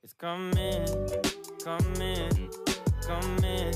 It's coming, coming, coming,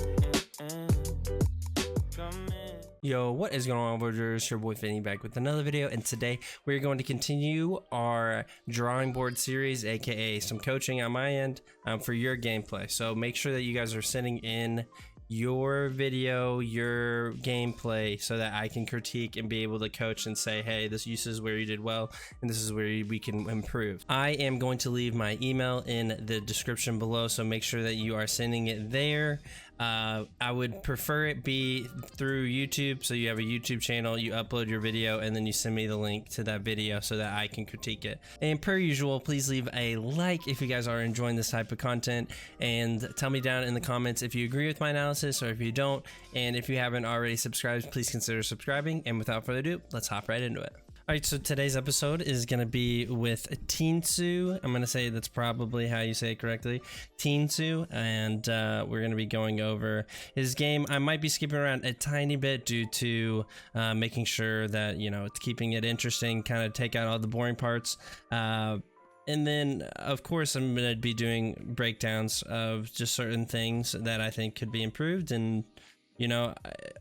coming. Yo, what is going on, Villagers? Your boy Finny back with another video, and today we're going to continue our drawing board series, aka some coaching on my end for your gameplay. So make sure that you guys are sending in your video, your gameplay, so that I can critique and be able to coach and say, hey, this is where you did well and this is where we can improve. I am going to leave my email in the description below, so make sure that you are sending it there. I would prefer it be through YouTube, so you have a YouTube channel, you upload your video, and then you send me the link to that video so that I can critique it. And per usual, please leave a like if you guys are enjoying this type of content, and tell me down in the comments if you agree with my analysis or if you don't. And if you haven't already subscribed, please consider subscribing. And without further ado, let's hop right into it. Alright, so today's episode is going to be with Tinsu. I'm going to say that's probably how you say it correctly, Tinsu, and we're going to be going over his game. I might be skipping around a tiny bit due to making sure that, you know, it's keeping it interesting, kind of take out all the boring parts. And then, of course, I'm going to be doing breakdowns of just certain things that I think could be improved. And, you know,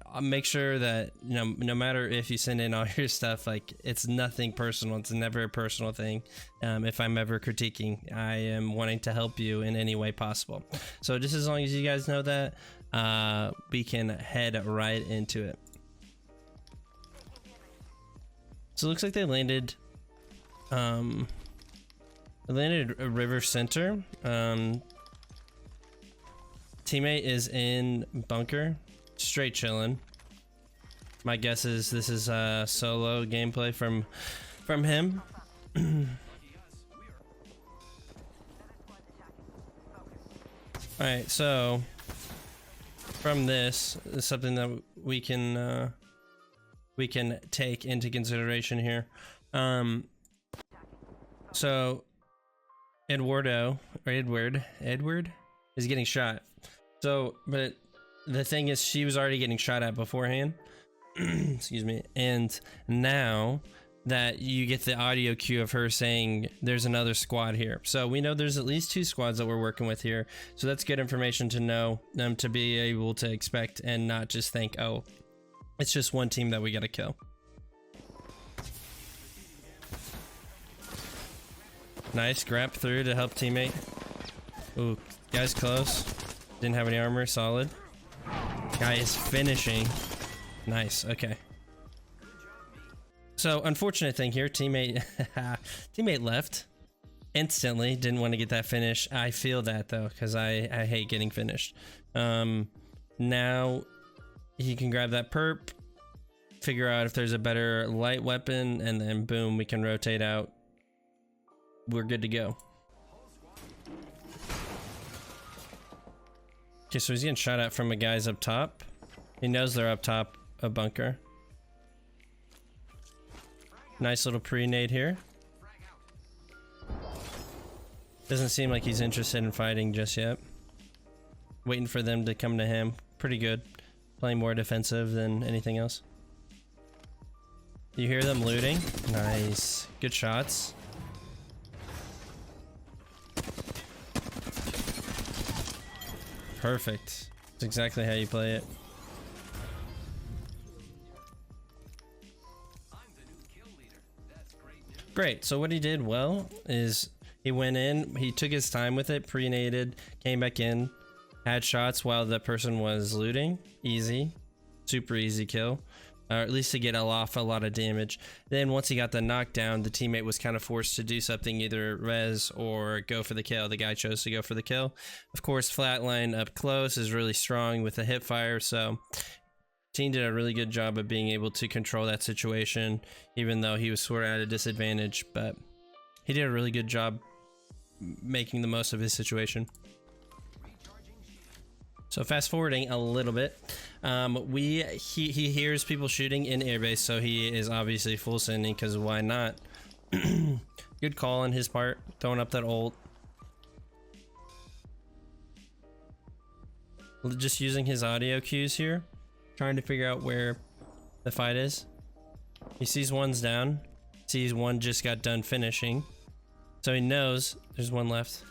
I'll make sure that, you know, no matter if you send in all your stuff, like, it's nothing personal. It's never a personal thing. If I'm ever critiquing, I am wanting to help you in any way possible. So just as long as you guys know that, we can head right into it. So it looks like they landed a river center. Teammate is in bunker, straight chilling. My guess is this is solo gameplay from him. All right, so from this is something that we can take into consideration here. So Edward is getting shot. So, but the thing is, she was already getting shot at beforehand. Excuse me. And now that you get the audio cue of her saying there's another squad here. So we know there's at least 2 squads that we're working with here. So that's good information to know, to be able to expect and not just think, oh, it's just one team that we gotta kill. Nice grab through to help teammate. Ooh, guy's close. Didn't have any armor, solid. Guy is finishing. Nice, okay. So, unfortunate thing here, teammate left instantly. Didn't want to get that finish. I feel that though, because I hate getting finished. Now he can grab that perp, figure out if there's a better light weapon, and then boom, we can rotate out. We're good to go. Okay, so he's getting shot at from a guy's up top. He knows they're up top, a bunker. Nice little pre-nade here. Doesn't seem like he's interested in fighting just yet. Waiting for them to come to him. Pretty good. Playing more defensive than anything else. You hear them looting? Nice. Good shots. Perfect. That's exactly how you play it. Great. So what he did well is he went in, he took his time with it, pre-naded, came back in, had shots while the person was looting. Easy. Super easy kill. Or at least to get off a lot of damage. Then once he got the knockdown, the teammate was kind of forced to do something, either res or go for the kill. The guy chose to go for the kill. Of course, flatline up close is really strong with the hip fire, so team did a really good job of being able to control that situation, even though he was sort of at a disadvantage, but he did a really good job making the most of his situation. So fast forwarding a little bit, he hears people shooting in airbase, so he is obviously full sending, because why not? Good call on his part, throwing up that ult. Just using his audio cues here, trying to figure out where the fight is. He sees one's down, sees one just got done finishing, so he knows there's one left.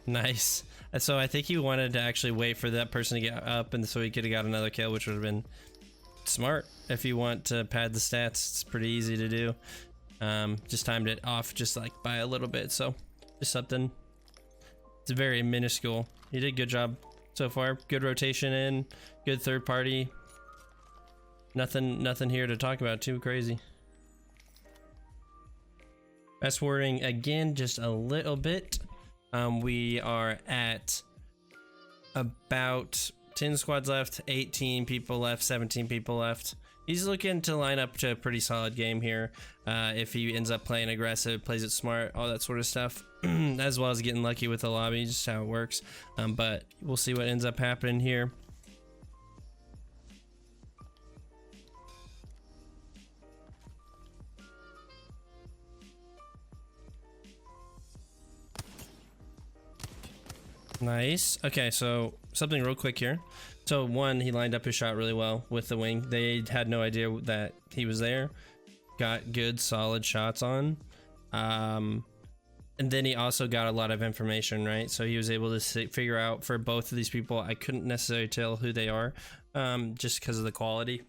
Nice. So I think he wanted to actually wait for that person to get up, and so he could have got another kill, which would have been smart. If you want to pad the stats, it's pretty easy to do. Just timed it off just like by a little bit, so just something. It's very minuscule. You did a good job so far. Good rotation in, good third party. Nothing here to talk about too crazy. Fast forwarding again just a little bit. We are at about 10 squads left, 18 people left, 17 people left. He's looking to line up to a pretty solid game here. If he ends up playing aggressive, plays it smart, all that sort of stuff, as well as getting lucky with the lobby, just how it works. But we'll see what ends up happening here. Nice. Okay, so something real quick here. So one, he lined up his shot really well with the wing. They had no idea that he was there. Got good solid shots on. And then he also got a lot of information, right? So he was able to figure out for both of these people, I couldn't necessarily tell who they are, just because of the quality.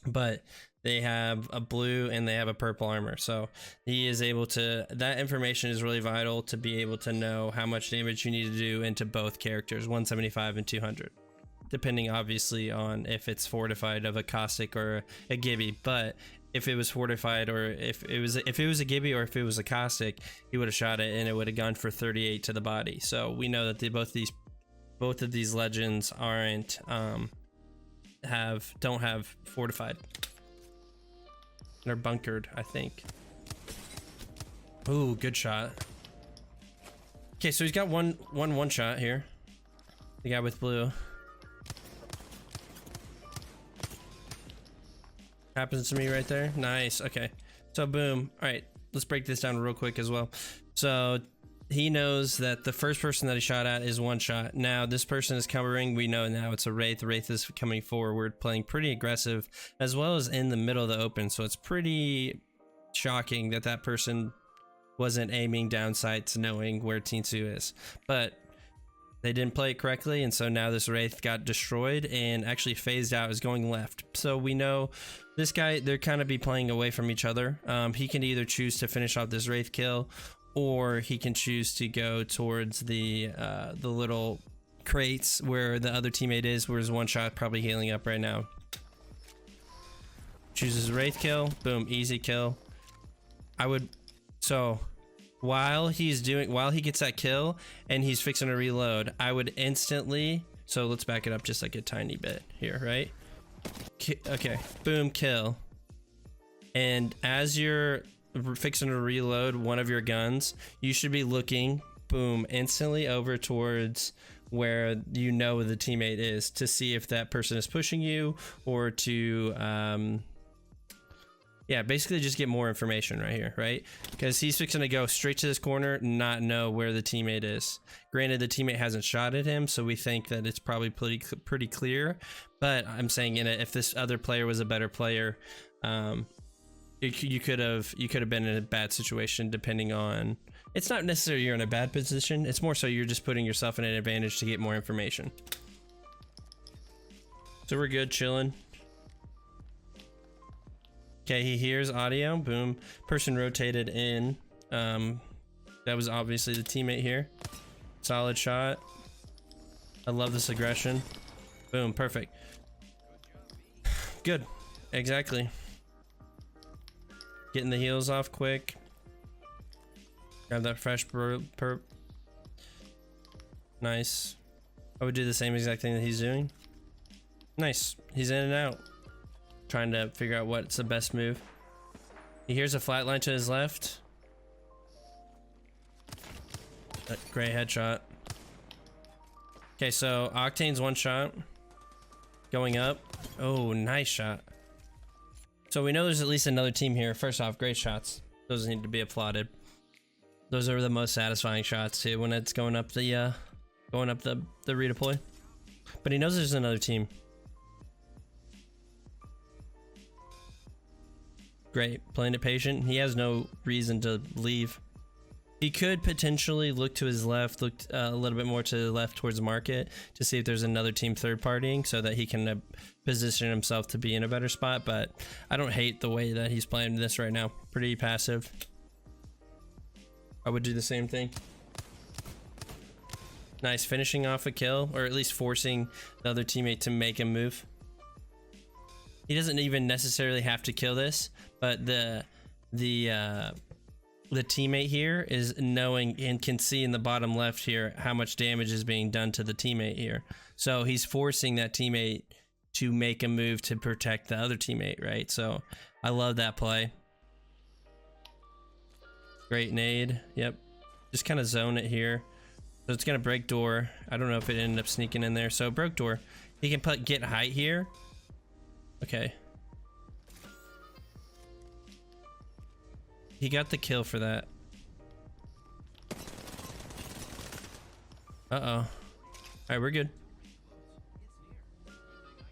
But they have a blue and they have a purple armor, so he is able to, that information is really vital to be able to know how much damage you need to do into both characters, 175 and 200, depending obviously on if it's fortified of a caustic or a Gibby. But if it was fortified, or if it was a Gibby or if it was a caustic, he would have shot it and it would have gone for 38 to the body. So we know that both of these legends aren't don't have fortified. They're bunkered, I think. Ooh, good shot. Okay, so he's got one shot here. The guy with blue. Happens to me right there. Nice. Okay. So boom. All right, let's break this down real quick as well. So he knows that the first person that he shot at is one shot. Now this person is covering. We know now it's a Wraith. Wraith is coming forward, playing pretty aggressive, as well as in the middle of the open. So it's pretty shocking that that person wasn't aiming down sights, knowing where Tinsu is. But they didn't play it correctly, and so now this Wraith got destroyed and actually phased out, is going left. So we know this guy, they're kind of be playing away from each other. He can either choose to finish off this Wraith kill, or he can choose to go towards the little crates where the other teammate is, where his one shot probably healing up right now. Chooses Wraith kill, boom, easy kill. So while he gets that kill and he's fixing to reload, I would instantly, so let's back it up just like a tiny bit here, right? Okay, boom, kill. And as you're fixing to reload one of your guns, you should be looking, boom, instantly over towards where you know the teammate is, to see if that person is pushing you, or to yeah, basically just get more information right here, right? Because he's fixing to go straight to this corner, not know where the teammate is. Granted, the teammate hasn't shot at him, so we think that it's probably pretty clear. But I'm saying, if this other player was a better player, you could have been in a bad situation, depending on, it's not necessarily you're in a bad position, it's more so you're just putting yourself in an advantage to get more information. So we're good, chilling. Okay, he hears audio, boom, person rotated in. That was obviously the teammate here. Solid shot. I love this aggression. Boom, perfect. Good, exactly. Getting the heals off quick. Grab that fresh perp. Nice. I would do the same exact thing that he's doing. Nice. He's in and out. Trying to figure out what's the best move. He hears a flatline to his left. Great headshot. Okay, so Octane's one shot. Going up. Oh, nice shot. So we know there's at least another team here. First off, great shots. Those need to be applauded. Those are the most satisfying shots too, when it's going up the redeploy. But he knows there's another team. Great, playing it patient. He has no reason to leave. He could potentially look to his left, look a little bit more to the left towards market to see if there's another team third partying so that he can position himself to be in a better spot. But I don't hate the way that he's playing this right now. Pretty passive. I would do the same thing. Nice, finishing off a kill, or at least forcing the other teammate to make a move. He doesn't even necessarily have to kill this, but the teammate here is knowing and can see in the bottom left here how much damage is being done to the teammate here. So he's forcing that teammate to make a move to protect the other teammate, right? So I love that play. Great nade. Yep. Just kind of zone it here. So it's gonna break door. I don't know if it ended up sneaking in there. So broke door. He can put get height here. Okay. He got the kill for that. Uh-oh. Alright, we're good.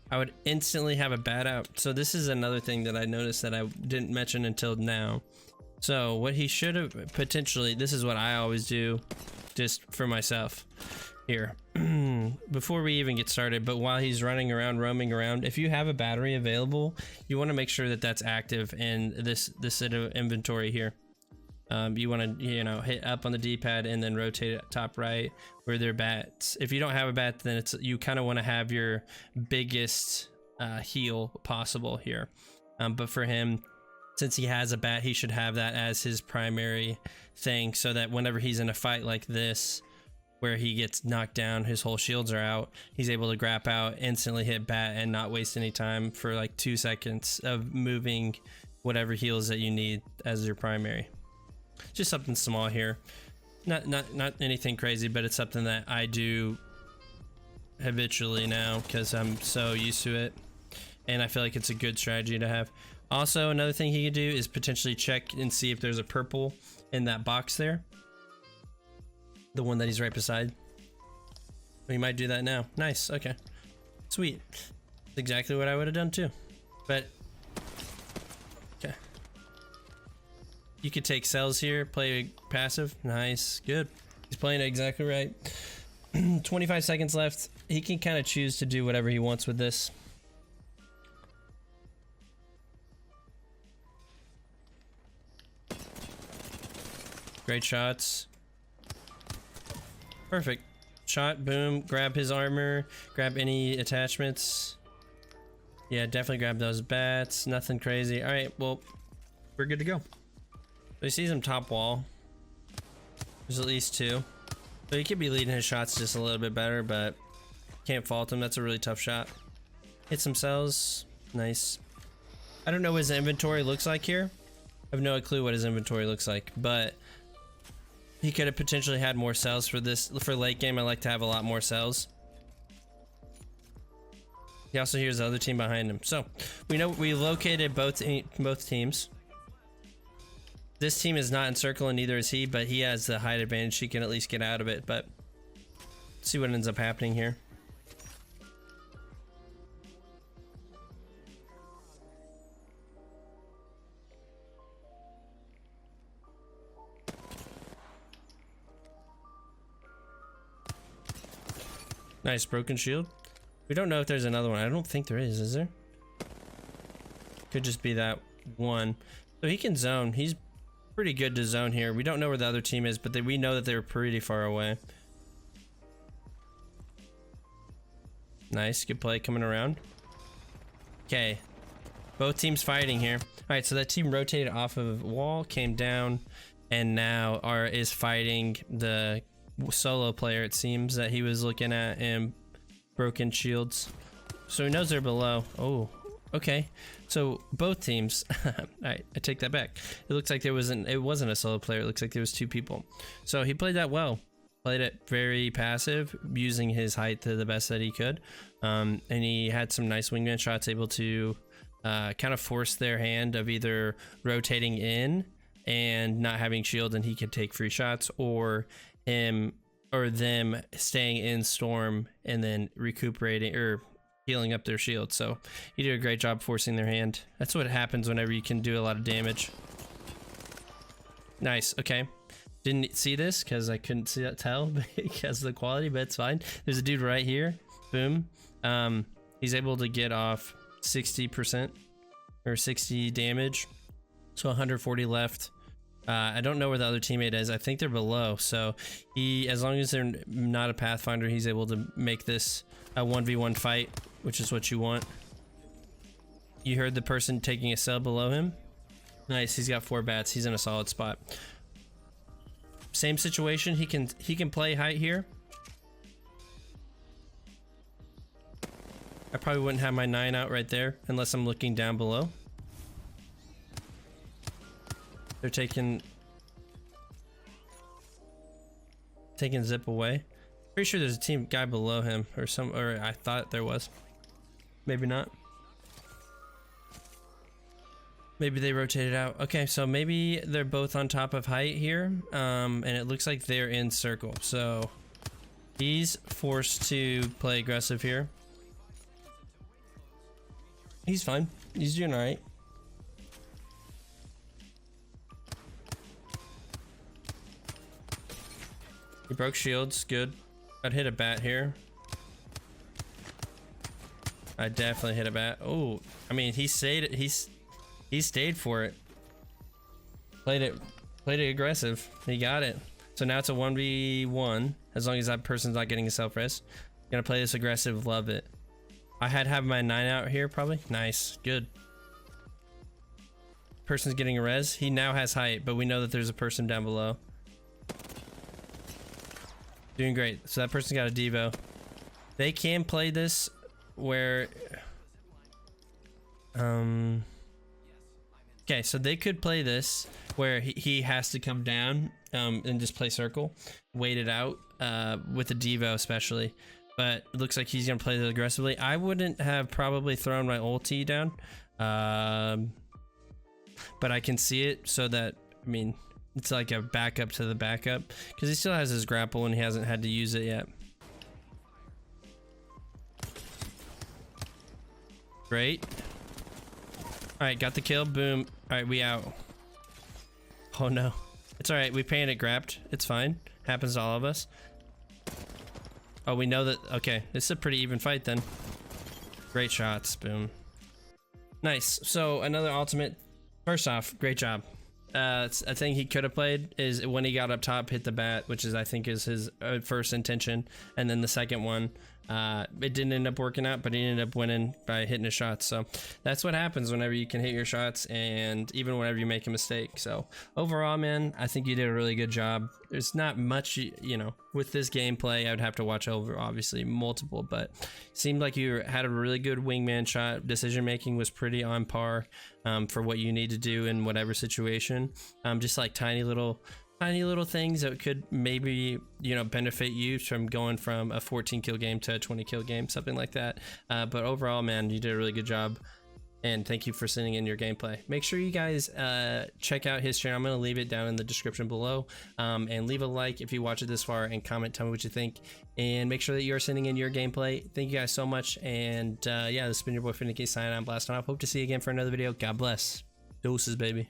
I would instantly have a bat out. So this is another thing that I noticed that I didn't mention until now. So what he should have potentially, this is what I always do just for myself here before we even get started, but while he's running around, roaming around, if you have a battery available, you want to make sure that that's active in this set of inventory here. You want to, you know, hit up on the D-pad and then rotate it top right where their bats. If you don't have a bat, then it's, you kind of want to have your biggest heal possible here. But for him, since he has a bat, he should have that as his primary thing, so that whenever he's in a fight like this where he gets knocked down, his whole shields are out, he's able to grab out, instantly hit bat, and not waste any time for like 2 seconds of moving whatever heals that you need as your primary. Just something small here, not anything crazy, but it's something that I do habitually now because I'm so used to it, and I feel like it's a good strategy to have. Also, another thing he could do is potentially check and see if there's a purple in that box there, the one that he's right beside. We might do that now. Nice. Okay, sweet. That's exactly what I would have done too. But okay, you could take cells here, play passive. Nice, good. He's playing it exactly right. 25 seconds left. He can kind of choose to do whatever he wants with this. Great shots. Perfect. Shot, boom, grab his armor, grab any attachments. Yeah, definitely grab those bats. Nothing crazy. All right, well, we're good to go. So he sees him top wall. There's at least 2. So he could be leading his shots just a little bit better, but can't fault him. That's a really tough shot. Hit some cells. Nice. I don't know what his inventory looks like here. I have no clue what his inventory looks like, but he could have potentially had more cells for this. For late game, I like to have a lot more cells. He also hears the other team behind him. So we know we located both teams. This team is not in circle and neither is he, but he has the height advantage. He can at least get out of it, but let's see what ends up happening here. Nice, broken shield. We don't know if there's another one. I don't think there is there? Could just be that one. So he can zone. He's pretty good to zone here. We don't know where the other team is, but we know that they're pretty far away. Nice, good play coming around. Okay, both teams fighting here. All right, so that team rotated off of wall, came down, and now is fighting the solo player, it seems, that he was looking at, and broken shields. So he knows they're below. Oh, okay. So both teams, I take that back. It looks like it wasn't a solo player. It looks like there was 2 people. So he played that well. Played it very passive, using his height to the best that he could. And he had some nice wingman shots, able to kind of force their hand of either rotating in and not having shield and he could take free shots, or him or them staying in storm and then recuperating or healing up their shield. So you did a great job forcing their hand. That's what happens whenever you can do a lot of damage. Nice. Okay, Didn't see this because I couldn't tell because of the quality, but it's fine. There's a dude right here. Boom. He's able to get off 60% or 60 damage. So 140 left. I don't know where the other teammate is. I think they're below. So as long as they're not a Pathfinder, he's able to make this a 1v1 fight, which is what you want. You heard the person taking a cell below him. Nice. He's got 4 bats. He's in a solid spot. Same situation. He can play height here. I probably wouldn't have my 9 out right there unless I'm looking down below. They're taking zip away. Pretty sure there's a team guy below him or I thought there was. Maybe not. Maybe they rotated out. Okay, so maybe they're both on top of height here. And it looks like they're in circle. So he's forced to play aggressive here. He's fine. He's doing all right. He broke shields. Good. I'd hit a bat here. I definitely hit a bat. Oh, I mean, he stayed. He stayed for it. Played it aggressive. He got it. So now it's a 1v1. As long as that person's not getting a self-res. Gonna play this aggressive. Love it. I had to have my 9 out here probably. Nice. Good. Person's getting a res. He now has height, but we know that there's a person down below. Doing great. So that person's got a Devo. They can play this where... Okay, so they could play this where he has to come down and just play circle. Wait it out with a Devo especially. But it looks like he's going to play this aggressively. I wouldn't have probably thrown my ulti down. But I can see it so that, I mean, it's like a backup to the backup. Because he still has his grapple and he hasn't had to use it yet. Great. Alright, got the kill. Boom. Alright, we out. Oh no. It's alright. We panic grabbed. It's fine. Happens to all of us. Oh, we know that. Okay, this is a pretty even fight then. Great shots. Boom. Nice. So another ultimate. First off, great job. A thing he could have played is when he got up top, hit the bat, which is I think is his first intention, and then the second one, it didn't end up working out, but he ended up winning by hitting his shots. So that's what happens whenever you can hit your shots, and even whenever you make a mistake. So overall, man, I think you did a really good job. There's not much, you know, with this gameplay. I would have to watch over obviously multiple, but it seemed like you had a really good wingman shot. Decision making was pretty on par for what you need to do in whatever situation. Just like tiny little things that could maybe, you know, benefit you from going from a 14 kill game to a 20 kill game, something like that. But overall, man, you did a really good job. And thank you for sending in your gameplay. Make sure you guys check out his channel. I'm going to leave it down in the description below. And leave a like if you watch it this far, and comment, tell me what you think. And make sure that you're sending in your gameplay. Thank you guys so much. And yeah, this has been your boy Finicki signing out, blasting off. Hope to see you again for another video. God bless. Doses, baby.